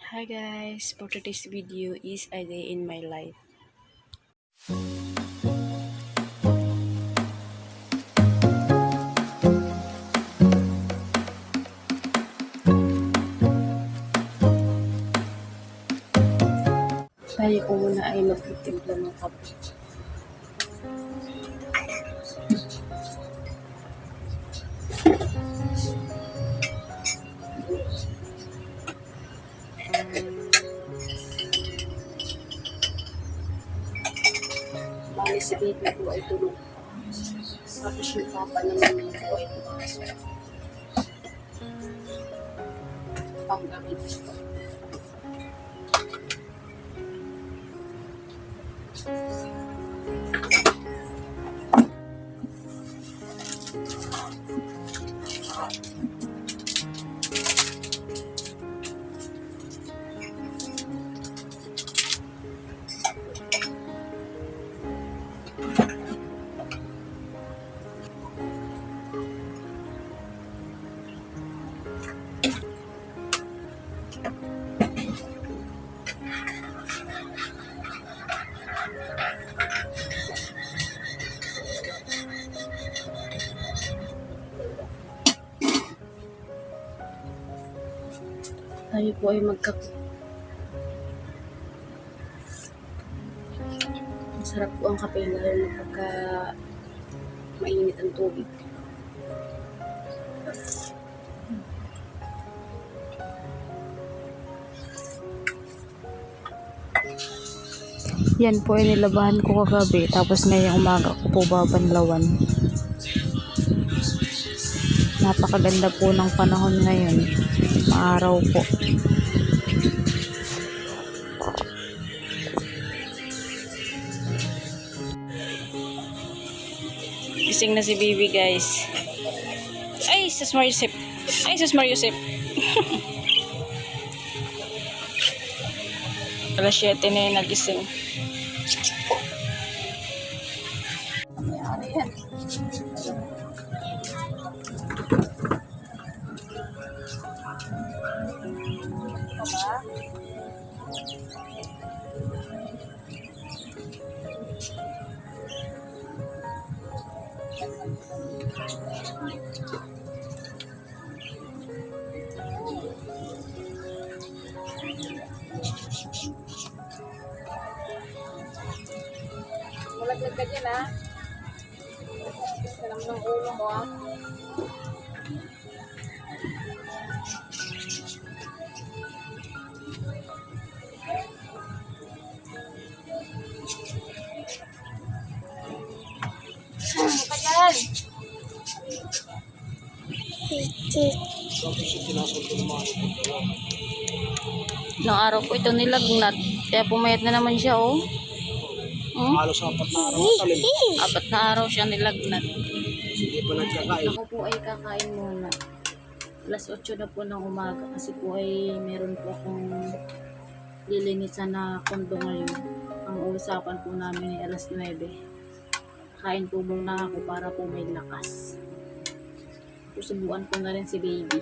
Hi guys, for today's video is a day in my life. Tayo ko muna ay magtitimpla ng kape. Bali si baby ko ay tulog. Tapos yung papa naman ko ay pumasok. Panggabi ko. Tayo po ay magkape. Masarap po ang kape lalo na pagka mainit ang tubig. Yan po ay nilabahan ko kagabi tapos ngayong umaga ko po babanlawan. Napakaganda po ng panahon ngayon. Maaraw po. Gising na si Bibi guys. Ay, sus Mariusip. Ay, sus Mariusip. Alas 7 na yung nagising. Malaglag ka dyan ha. Gusto naman ng ulo mo ha. Ano ka dyan? Ilang araw po ito nilagnat. Kaya pumayat na naman siya oh. Halos 4 na araw na talim. 4 na araw siya nilagnat. Hindi pa nagkakain. Ako po ay kakain muna. Alas 8 na po ng umaga kasi po ay meron po akong lilinisan na kondo ngayon. Ang usapan po namin ay alas 9. Kain po muna ako para po may lakas. Susubuan ko na rin si baby.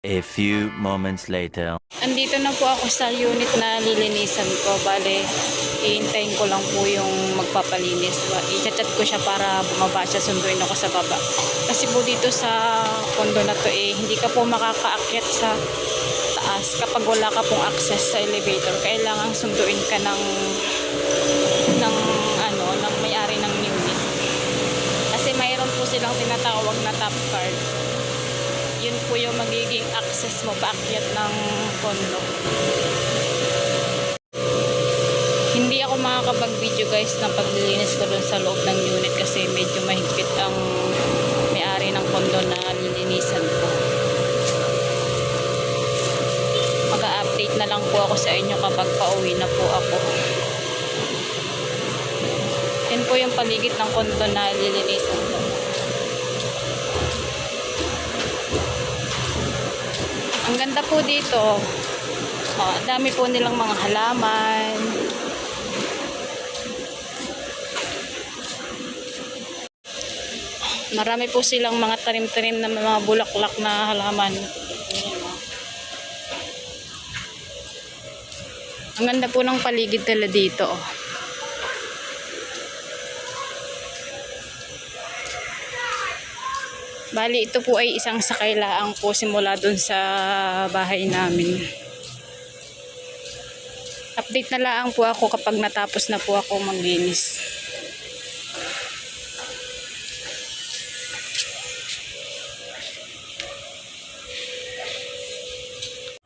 A few moments later. Andito na po ako sa unit na lilinisan ko. Bale, iintayin ko lang po yung magpapalinis. I-chat ko siya para bumaba siya, sunduin ako sa baba. Kasi po dito sa condo na to hindi ka po makakaakyat sa taas kapag wala ka pong access sa elevator. Kailangan sunduin ka ng may-ari ng unit. Kasi mayroon po silang tinatawag na top card. Yun po yung magiging access mo paakyat ng condo. Hindi ako makakapag-video guys ng paglilinis ko dun sa loob ng unit kasi medyo mahigpit ang may-ari ng condo na lilinisan ko. Mag-update na lang po ako sa inyo kapag pauwi na po ako. Yan po yung paligid ng condo na lilinisan ko. Ang ganda po dito. Dami po nilang mga halaman. Marami po silang mga tanim-tanim na mga bulaklak na halaman. Ang ganda po ng paligid nila dito. Bali, ito po ay isang sakay laang po simula dun sa bahay namin. Update na laang po ako kapag natapos na po ako maglinis.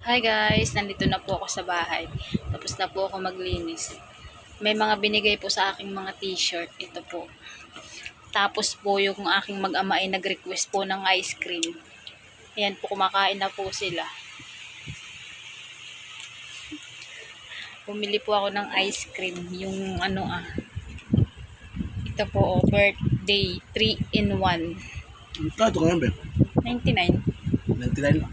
Hi guys, nandito na po ako sa bahay. Tapos na po ako maglinis. May mga binigay po sa aking mga t-shirt. Ito po. Tapos po yung aking mag-ama ay nag-request po ng ice cream. Ayan po, kumakain na po sila. Bumili po ako ng ice cream. Yung ito po, birthday 3-in-1. Ito ngayon, Ben. 99. 99 lang.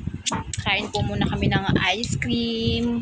Kain po muna kami ng ice cream.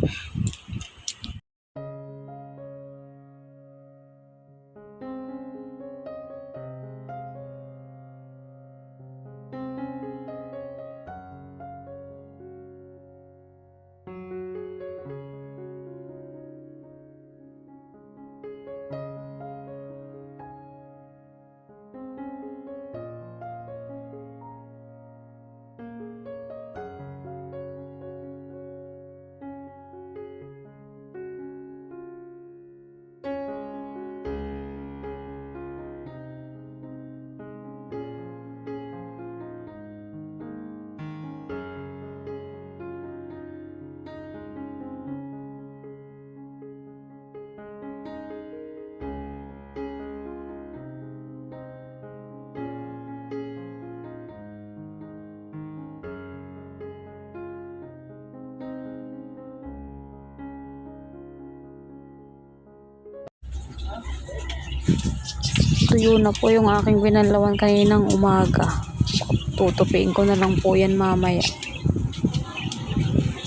Tuyo na po yung aking binanlawan kaninang umaga. Tutupiin ko na lang po yan mamaya.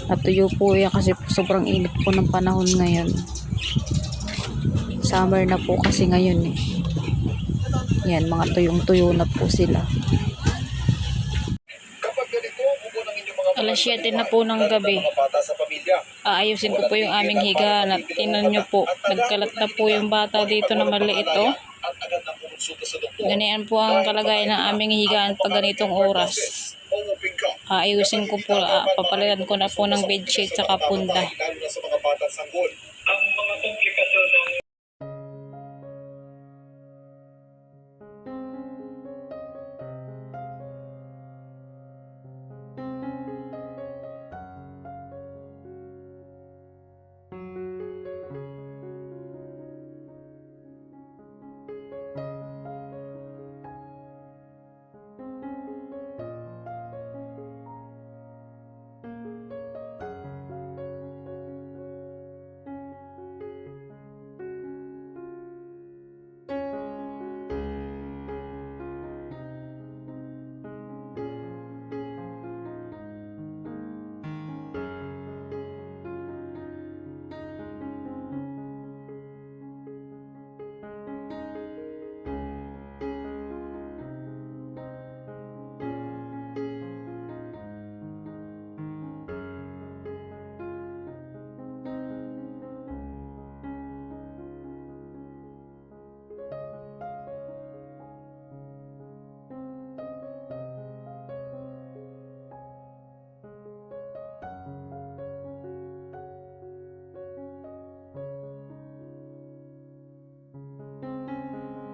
At tuyo po yan kasi sobrang init po ng panahon ngayon. Summer na po kasi ngayon eh. Yan, mga tuyong-tuyo na po sila. Alas 7 na po ng gabi. Aayusin ko po yung aming higaan at tingnan nyo po, nagkalat na po yung bata dito na maliit oh. Ganyan po ang kalagayan ng aming higaan pag ganitong oras. Aayusin ko po, papalitan ko na po ng bedsheet sa punda.